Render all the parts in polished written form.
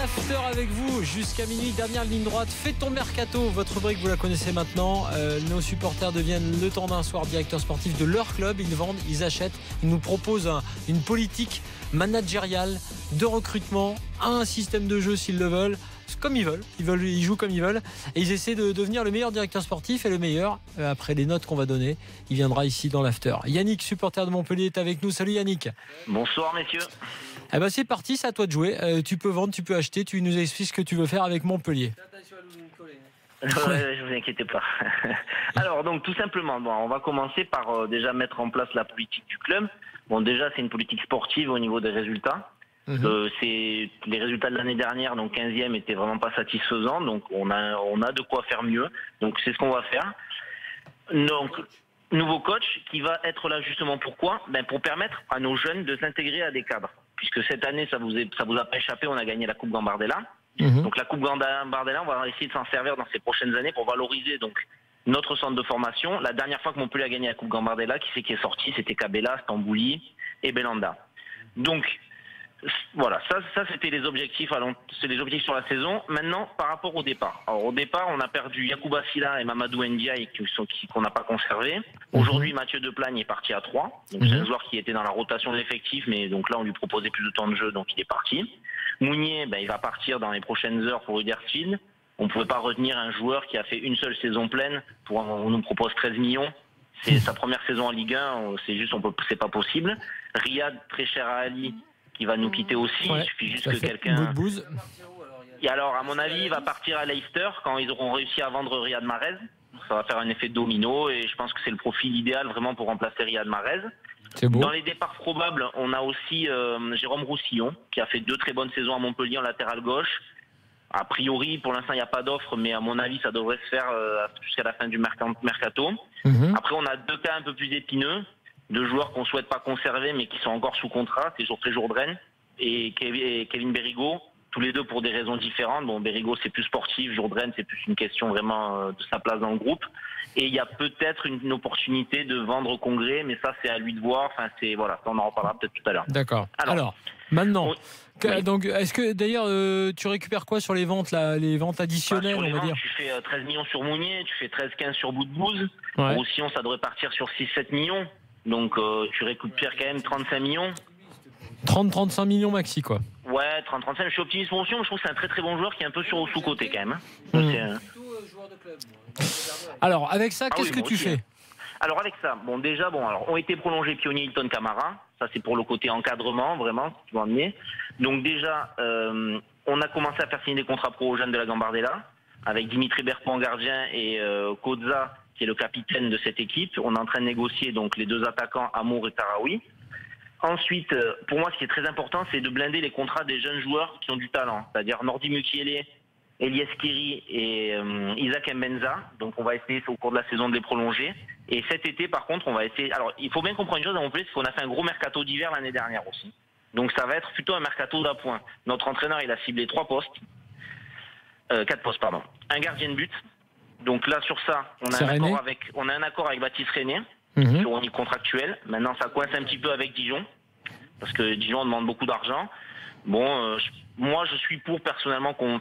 l'after avec vous jusqu'à minuit, dernière ligne droite. Fais ton mercato, votre rubrique vous la connaissez maintenant. Nos supporters deviennent le temps d'un soir directeurs sportifs de leur club. Ils vendent, ils achètent, ils nous proposent une politique managériale de recrutement, un système de jeu s'ils le veulent. Comme ils veulent, ils jouent comme ils veulent et ils essaient de devenir le meilleur directeur sportif et le meilleur, après les notes qu'on va donner, il viendra ici dans l'after. Yannick, supporter de Montpellier, est avec nous. Salut Yannick. Bonsoir messieurs. Eh ben c'est parti, c'est à toi de jouer. Tu peux vendre, tu peux acheter, tu nous expliques ce que tu veux faire avec Montpellier. Ouais, je vous inquiétez pas. Alors donc tout simplement, on va commencer par déjà mettre en place la politique du club. Bon déjà c'est une politique sportive au niveau des résultats. C'est les résultats de l'année dernière, donc 15e, étaient vraiment pas satisfaisants, donc on a de quoi faire mieux. Donc c'est ce qu'on va faire. Donc nouveau coach qui va être là justement pourquoi ? Pour permettre à nos jeunes de s'intégrer à des cadres. Puisque cette année ça vous a pas échappé, on a gagné la Coupe Gambardella. Donc la Coupe Gambardella, on va essayer de s'en servir dans ces prochaines années pour valoriser donc notre centre de formation. La dernière fois que Montpellier a gagné la Coupe Gambardella, qui est sorti ? C'était Cabella, Stambouli et Belanda. Donc voilà, ça c'était les objectifs. C'est les objectifs sur la saison. Maintenant, par rapport au départ. Alors au départ, on a perdu Yacouba Silla et Mamadou Ndiaye qu'on n'a pas conservé. Aujourd'hui, Mathieu Deplagne est parti à 3. Donc c'est un joueur qui était dans la rotation de l'effectif, mais donc là on lui proposait plus de temps de jeu, donc il est parti. Mounier, il va partir dans les prochaines heures pour Huddersfield. On ne pouvait pas retenir un joueur qui a fait une seule saison pleine. On nous propose 13 millions. C'est sa première saison en Ligue 1. C'est pas possible. Riyad, très cher à Ali, qui va nous quitter aussi. Il suffit juste que quelqu'un. Et alors, à mon avis, il va partir à Leicester quand ils auront réussi à vendre Riyad Mahrez. Ça va faire un effet domino et je pense que c'est le profil idéal vraiment pour remplacer Riyad Mahrez. C'est beau. Dans les départs probables, on a aussi Jérôme Roussillon qui a fait 2 très bonnes saisons à Montpellier en latéral gauche. A priori, pour l'instant, il n'y a pas d'offre, mais à mon avis, ça devrait se faire jusqu'à la fin du mercato. Après, on a 2 cas un peu plus épineux, 2 joueurs qu'on ne souhaite pas conserver, mais qui sont encore sous contrat. C'est Geoffrey Jourdain et Kevin Berigo, tous les deux pour des raisons différentes. Bon, Berigo, c'est plus sportif, Jourdain, c'est plus une question vraiment de sa place dans le groupe. Et il y a peut-être une opportunité de vendre au Congrès, mais ça, c'est à lui de voir. Enfin, voilà, on en reparlera peut-être tout à l'heure. D'accord. Alors maintenant... Donc, est-ce que d'ailleurs tu récupères quoi sur les ventes là, les ventes additionnelles, on va dire ? Tu fais 13 millions sur Mounier, tu fais 13-15 sur Boudbouz. Ou sinon, ça devrait partir sur 6-7 millions. Donc, tu récupères quand même 35 millions. 30-35 millions maxi, quoi. Ouais, 30-35. Je suis optimiste pour Roussillon, mais je trouve que c'est un très très bon joueur qui est un peu sur sous-côté quand même. Alors, avec ça, qu'est-ce que tu fais ? Alors avec ça, ont été prolongés Pionnier, Hilton, Camara. Ça c'est pour le côté encadrement, vraiment, ce qu'ils vont amener. Donc déjà, on a commencé à faire signer des contrats pro aux jeunes de la Gambardella, avec Dimitri Berpont, gardien, et Koza, qui est le capitaine de cette équipe. On est en train de négocier donc les 2 attaquants, Amour et Taraoui. Ensuite, pour moi, ce qui est très important, c'est de blinder les contrats des jeunes joueurs qui ont du talent, c'est-à-dire Nordi Mukiele, Elias Kiri et Isaac Mbenza. Donc on va essayer au cours de la saison de les prolonger. Et cet été, par contre, on va essayer... Alors, il faut bien comprendre une chose à Montpellier, c'est qu'on a fait un gros mercato d'hiver l'année dernière aussi. Donc ça va être plutôt un mercato d'appoint. Notre entraîneur, il a ciblé 4 postes, pardon. Un gardien de but. Donc là, sur ça, on a un accord avec Baptiste René, sur un niveau contractuel. Maintenant, ça coince un petit peu avec Dijon, parce que Dijon demande beaucoup d'argent. Bon, moi, je suis pour personnellement qu'on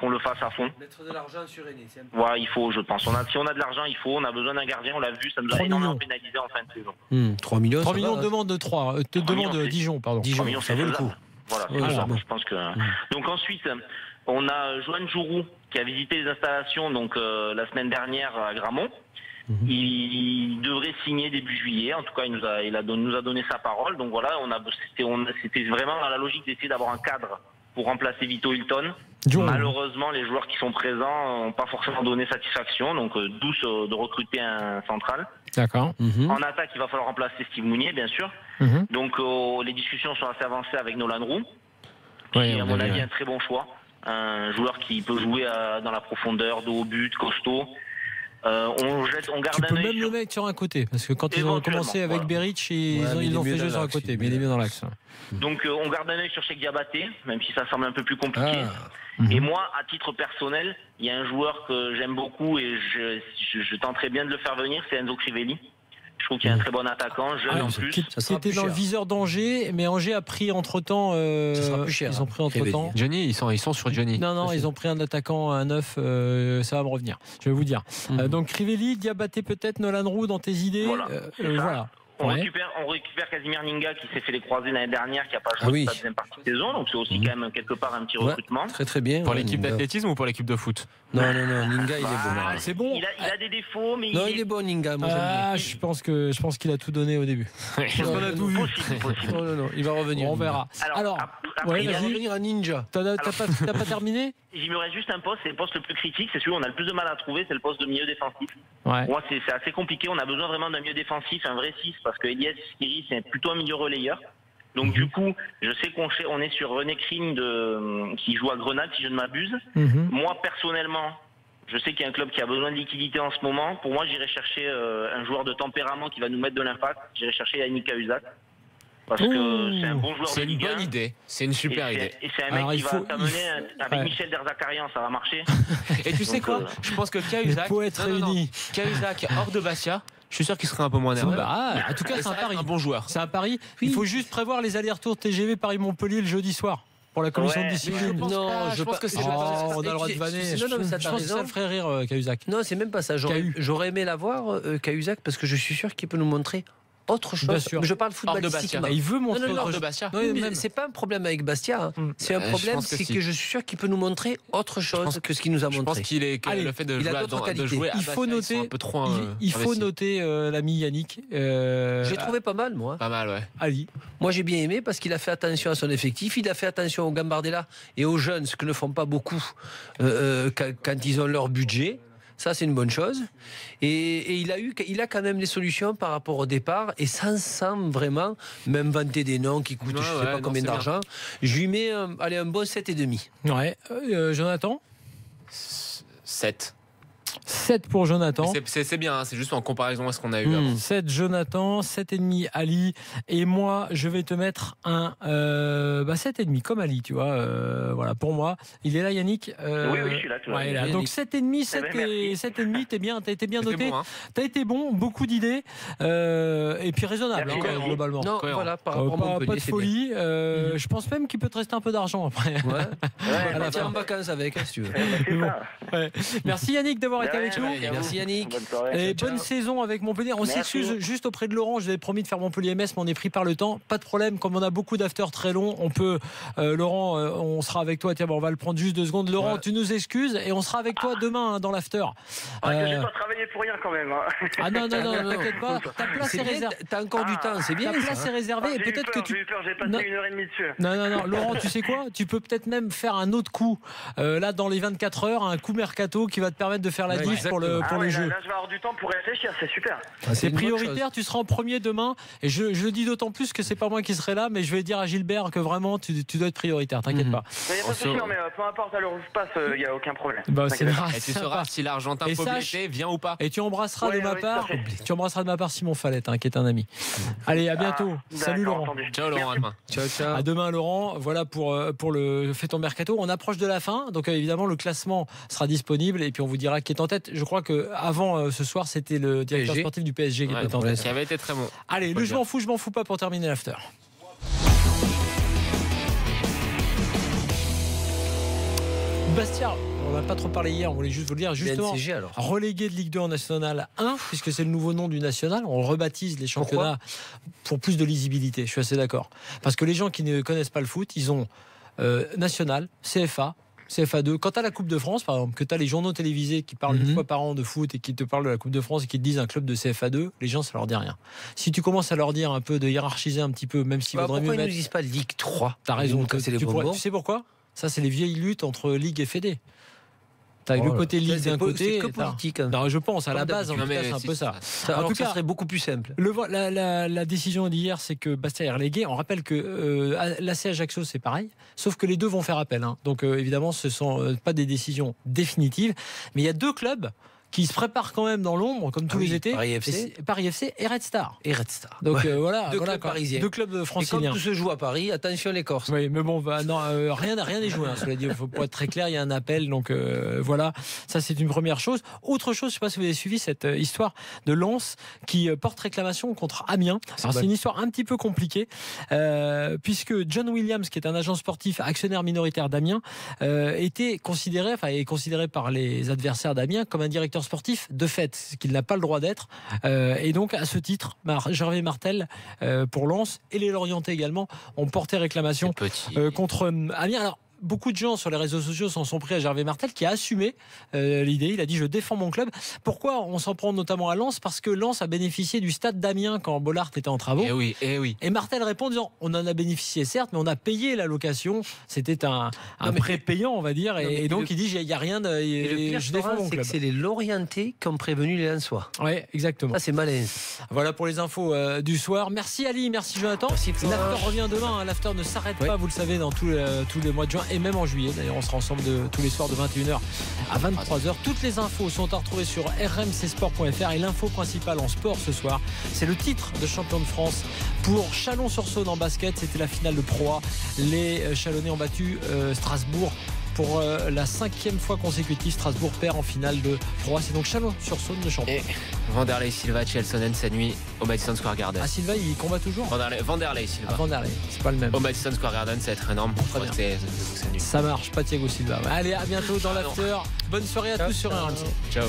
le fasse à fond. Mettre de l'argent sur René, c'est important. Ouais, il faut, je pense. Si on a de l'argent, on a besoin d'un gardien, on l'a vu, ça nous a énormément pénalisé en fin de saison. 3 millions. 3 millions de demande de 3. Demande de Dijon, pardon. Dijon, ça vaut le coup. Voilà, bon. je pense que. Donc ensuite, on a Joanne Jourou qui a visité les installations la semaine dernière à Gramont. Il devrait signer début juillet. En tout cas, il nous a donné sa parole. Donc voilà, c'était vraiment dans la logique d'essayer d'avoir un cadre pour remplacer Vito Hilton. Malheureusement, les joueurs qui sont présents n'ont pas forcément donné satisfaction. Donc, de recruter un central. D'accord. En attaque, il va falloir remplacer Steve Mounier, bien sûr. Donc, les discussions sont assez avancées avec Nolan Roux, qui est, à mon avis, un très bon choix. Un joueur qui peut jouer dans la profondeur, dos au but, costaud. On garde tu peux un même le mettre sur un côté, parce que quand ils ont commencé avec Beric, ils ont fait jouer sur un côté, mais il est mieux dans l'axe. Donc on garde un œil sur Cheikh Diabaté, même si ça semble un peu plus compliqué. Et moi, à titre personnel, il y a un joueur que j'aime beaucoup et je tenterais bien de le faire venir, c'est Enzo Crivelli. Je trouve qu'il y a un très bon attaquant, jeune en plus. Qui était dans le viseur d'Angers, mais Angers a pris entre-temps. Ça sera plus cher. Ils ont pris entre-temps. Johnny, ils sont sur Johnny. Non, ils ont pris un attaquant, un 9. Ça va me revenir. Je vais vous dire. Donc Crivelli, Diabaté peut-être, Nolan Roux dans tes idées. Voilà. On récupère Casimir Ninga qui s'est fait les croisés l'année dernière, qui n'a pas joué sa deuxième partie de saison, donc c'est aussi quand même quelque part un petit recrutement. Très très bien. Pour l'équipe d'athlétisme ou pour l'équipe de foot? Non, Ninga il est bon. C'est bon. Il a des défauts, mais il est bon Ninga. Moi, je pense qu'il a tout donné au début. Je pense qu'on a tout vu. Possible. Non, il va revenir. On verra. Alors, après, il va revenir à Ninja. T'as pas terminé? Il me reste juste un poste, c'est le poste le plus critique, c'est celui où on a le plus de mal à trouver, c'est le poste de milieu défensif. Ouais. Moi, c'est assez compliqué, on a besoin vraiment d'un milieu défensif, un vrai 6, parce que Elias Skiri, c'est plutôt un milieu relayeur. Donc du coup, je sais qu'on est sur René Crime qui joue à Grenade, si je ne m'abuse. Moi, personnellement, je sais qu'il y a un club qui a besoin de liquidité en ce moment. Pour moi, j'irai chercher un joueur de tempérament qui va nous mettre de l'impact. J'irai chercher Yannick Cahuzac. Parce que c'est un bon joueur de Ligue 1. C'est une bonne idée. C'est une super idée. Et c'est un mec qui va t'amener avec Michel Derzakarian, ça va marcher. Et tu sais quoi? Je pense que Cahuzac hors de Bastia, je suis sûr qu'il serait un peu moins nerveux. En tout cas, c'est un pari. Un bon joueur. C'est un pari. Il faut juste prévoir les allers-retours TGV Paris-Montpellier le jeudi soir. Pour la commission de discipline. Je pense que c'est. On a le droit de vanner. Non, mais ça je pense que ça le ferait rire, Cahuzac. Non, c'est même pas ça. J'aurais aimé l'avoir, Cahuzac, parce que je suis sûr qu'il peut nous montrer autre chose. Je parle footballistiquement. Il veut montrer autre de Bastia. C'est pas un problème avec Bastia. C'est un problème, c'est que je suis sûr qu'il peut nous montrer autre chose que ce qu'il nous a montré. Je pense qu'il est le fait de jouer à Bastia, il faut noter l'ami Yannick. J'ai trouvé pas mal, moi. Pas mal, ouais. Ali. Moi, j'ai bien aimé parce qu'il a fait attention à son effectif. Il a fait attention aux Gambardella et aux jeunes, ce que ne font pas beaucoup quand ils ont leur budget. Ça, c'est une bonne chose. Et il a quand même les solutions par rapport au départ. Et sans vraiment même vanter des noms qui coûtent je ne sais pas combien d'argent. Je lui mets un bon 7,5. Ouais. Jonathan 7. 7 pour Jonathan. C'est bien, c'est juste en comparaison à ce qu'on a eu avant. 7 Jonathan, 7,5 Ali. Et moi, je vais te mettre un 7,5 comme Ali, tu vois. Voilà, pour moi. Il est là, Yannick. Oui, je suis là. Là. Donc 7,5, t'es bien, t'as été bien noté. Bon, hein. T'as été bon, beaucoup d'idées. Et puis raisonnable, globalement. Non, voilà, par rapport à pas de folie. Je pense même qu'il peut te rester un peu d'argent après. Ouais, partir en vacances avec, si tu veux. Merci Yannick d'avoir été avec nous. Merci Yannick. Bonne saison avec Montpellier. On s'excuse juste auprès de Laurent. Je vous avais promis de faire Montpellier-MS, mais on est pris par le temps. Pas de problème. Comme on a beaucoup d'afters très longs, on peut. Laurent, on sera avec toi. Tiens, on va le prendre juste 2 secondes. Laurent, tu nous excuses et on sera avec toi demain dans l'after. Je n'ai pas travaillé pour rien quand même. Non, t'inquiète pas. Ta place est réservée. T'as encore du temps, c'est bien. Ta place est réservée et peut-être que tu. J'ai eu peur, j'ai passé 1h30 dessus. Non. Laurent, tu sais quoi? Tu peux peut-être même faire un autre coup. Là, dans les 24 heures, un coup mercato qui va te permettre de faire la diff pour le jeu. Là, je vais avoir du temps pour réfléchir, c'est super. C'est prioritaire, tu seras en premier demain. Et je le dis d'autant plus que c'est pas moi qui serai là, mais je vais dire à Gilbert que vraiment tu dois être prioritaire, t'inquiète pas. Il n'y a pas de souci, mais peu importe à l'heure où je passe, il n'y a aucun problème. Et tu sauras si l'Argentin Poblete vient ou pas. Et tu embrasseras de ma part Simon Fallette, qui est un ami. Allez, à bientôt. Salut Laurent. Ciao Laurent, à demain. Ciao. À demain Laurent. Voilà pour le Fais ton mercato. On approche de la fin, donc évidemment le classement sera disponible et puis on vous dira qui est en tête. Je crois que avant ce soir, c'était le directeur sportif du PSG qui était en tête. Qui avait été très bon. Allez, je m'en fous pas pour terminer l'after. Bastia, on n'a pas trop parlé hier, on voulait juste vous le dire. Justement, BNCG, alors. Relégué de Ligue 2 en National 1, puisque c'est le nouveau nom du National. On rebaptise les championnats pour plus de lisibilité. Je suis assez d'accord. Parce que les gens qui ne connaissent pas le foot, ils ont National, CFA, CFA2. Quand tu as la Coupe de France, par exemple, que tu as les journaux télévisés qui parlent une fois par an de foot et qui te parlent de la Coupe de France et qui te disent un club de CFA2, les gens, ça leur dit rien. Si tu commences à leur dire un peu de hiérarchiser un petit peu, même s'il vaudrait mieux pourquoi ils mettre... ne disent pas Ligue 3? T'as raison. Tu sais pourquoi? Ça, c'est les vieilles luttes entre Ligue et Fédé. T'as le côté Ligue d'un côté. C'est que politique. Non, je pense, à la base, en tout cas, c'est un peu ça. En tout cas, ça serait beaucoup plus simple. La décision d'hier, c'est que Bastia est relégué. On rappelle que l'AC Ajaccio, c'est pareil, sauf que les deux vont faire appel. Donc, évidemment, ce ne sont pas des décisions définitives. Mais il y a 2 clubs qui se prépare quand même dans l'ombre, comme tous les étés. Paris FC et Red Star. Donc voilà, deux clubs parisiens. Deux clubs franciliens. Et comme tout se joue à Paris, attention les Corses. Oui, mais bon, rien n'est joué. Cela dit, il faut pas être très clair. Il y a un appel, donc voilà. Ça, c'est une première chose. Autre chose, je ne sais pas si vous avez suivi cette histoire de Lens qui porte réclamation contre Amiens. C'est une histoire un petit peu compliquée, puisque John Williams, qui est un agent sportif actionnaire minoritaire d'Amiens, est considéré par les adversaires d'Amiens comme un directeur sportif de fait, ce qu'il n'a pas le droit d'être. Et donc, à ce titre, Gervais Martel, pour Lens, et les Lorientais également, ont porté réclamation contre Amiens. Alors, beaucoup de gens sur les réseaux sociaux s'en sont pris à Gervais Martel qui a assumé l'idée. Il a dit je défends mon club. Pourquoi on s'en prend notamment à Lens? Parce que Lens a bénéficié du stade d'Amiens quand Bollard était en travaux. Et Martel répond en disant on en a bénéficié certes, mais on a payé la location. C'était un prêt payant, on va dire. Et donc il dit il n'y a rien je défends mon club. C'est les Lorientais qui ont prévenu les Lensois. Oui, exactement. Ça c'est malin. Voilà pour les infos du soir. Merci Ali, merci Jonathan. L'after revient demain. L'after ne s'arrête pas, vous le savez, dans tous les mois de juin. Et même en juillet, d'ailleurs on sera ensemble tous les soirs de 21h à 23h. Toutes les infos sont à retrouver sur rmcsport.fr. Et l'info principale en sport ce soir, c'est le titre de champion de France pour Chalon-sur-Saône en basket. C'était la finale de Pro A. Les Chalonnais ont battu Strasbourg pour la 5e fois consécutive. Strasbourg perd en finale de Pro A. C'est donc Chalon-sur-Saône de champion. Et Vanderlei Silva, Chelsonen cette nuit au Madison Square Garden. Ah, Silva il combat toujours? Vanderlei Silva. Vanderlei, c'est pas le même. Au Madison Square Garden, ça va être énorme. Ça marche, pas Thiago Silva. Allez, à bientôt dans l'after. Bonne soirée à tous sur RMC. Ciao.